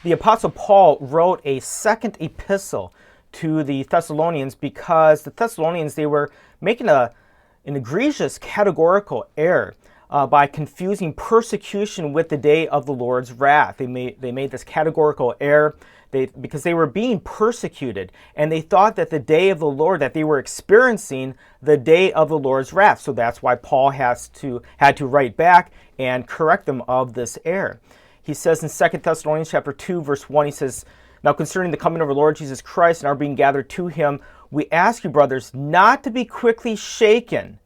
the Apostle Paul wrote a second epistle to the Thessalonians because the Thessalonians, they were making an egregious categorical error by confusing persecution with the day of the Lord's wrath. They made this categorical error because they were being persecuted, and they thought that the day of the Lord, that they were experiencing the day of the Lord's wrath. So that's why Paul had to write back and correct them of this error. He says in 2 Thessalonians chapter 2, verse 1, he says, "Now concerning the coming of our Lord Jesus Christ and our being gathered to him, we ask you, brothers, not to be quickly shaken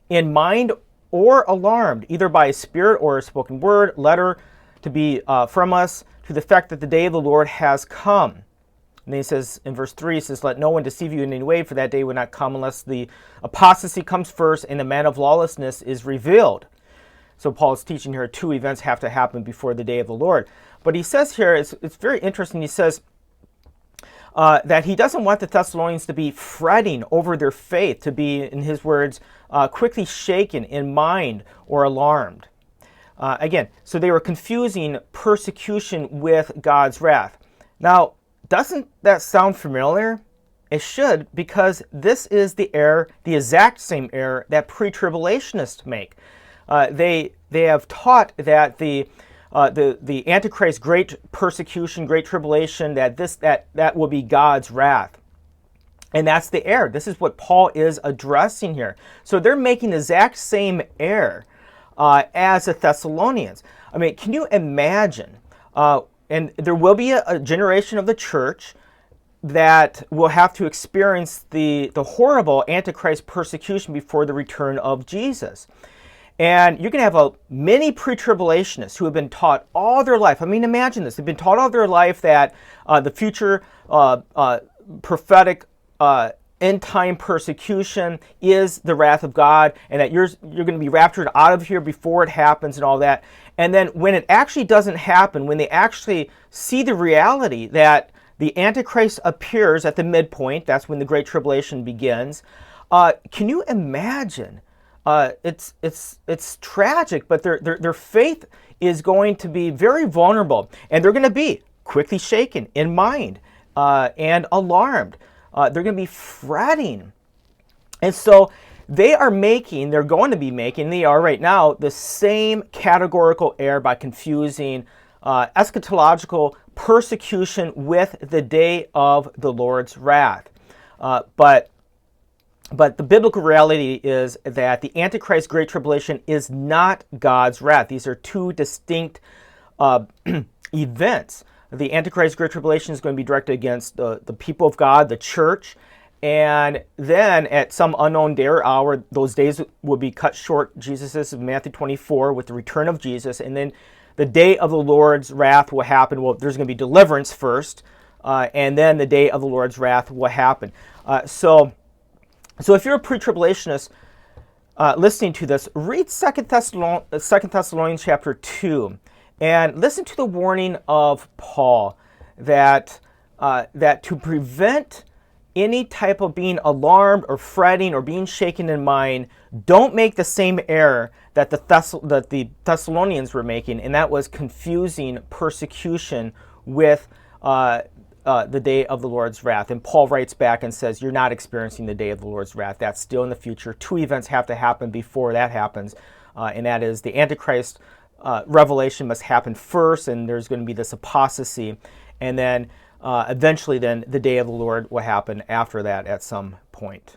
in mind or alarmed, either by a spirit or a spoken word, letter to be from us, to the fact that the day of the Lord has come." And then he says in verse 3, he says, "Let no one deceive you in any way, for that day will not come unless the apostasy comes first and the man of lawlessness is revealed." So Paul is teaching here 2 events have to happen before the day of the Lord. But he says here, it's very interesting, he says that he doesn't want the Thessalonians to be fretting over their faith, to be, in his words, quickly shaken in mind or alarmed. Again, so they were confusing persecution with God's wrath. Now, doesn't that sound familiar? It should, because this is the error, the exact same error that pre-tribulationists make. They have taught that the Antichrist, great persecution, great tribulation, that will be God's wrath. And that's the error. This is what Paul is addressing here. So they're making the exact same error as the Thessalonians. I mean, can you imagine? And there will be a generation of the church that will have to experience the horrible Antichrist persecution before the return of Jesus. And you can have many pre-tribulationists who have been taught all their life. I mean, imagine this. They've been taught all their life that the future prophetic end-time persecution is the wrath of God, and that you're going to be raptured out of here before it happens and all that. And then when it actually doesn't happen, when they actually see the reality that the Antichrist appears at the midpoint, that's when the Great Tribulation begins, can you imagine? It's tragic, but their faith is going to be very vulnerable, and they're going to be quickly shaken in mind and alarmed. They're going to be fretting. And so they are going to be making, they are right now, the same categorical error by confusing eschatological persecution with the day of the Lord's wrath. But the biblical reality is that the Antichrist Great Tribulation is not God's wrath. These are 2 distinct events. The Antichrist Great Tribulation is going to be directed against the people of God, the church, and then at some unknown day or hour, those days will be cut short. Jesus says in Matthew 24 with the return of Jesus, and then the day of the Lord's wrath will happen. Well, there's going to be deliverance first, and then the day of the Lord's wrath will happen. So if you're a pre-tribulationist listening to this, read 2 Thessalonians chapter 2 and listen to the warning of Paul that to prevent any type of being alarmed or fretting or being shaken in mind, don't make the same error that the Thessalonians were making, and that was confusing persecution with the day of the Lord's wrath. And Paul writes back and says, you're not experiencing the day of the Lord's wrath. That's still in the future. 2 events have to happen before that happens, and that is the Antichrist revelation must happen first, and there's going to be this apostasy, and then eventually then the day of the Lord will happen after that at some point.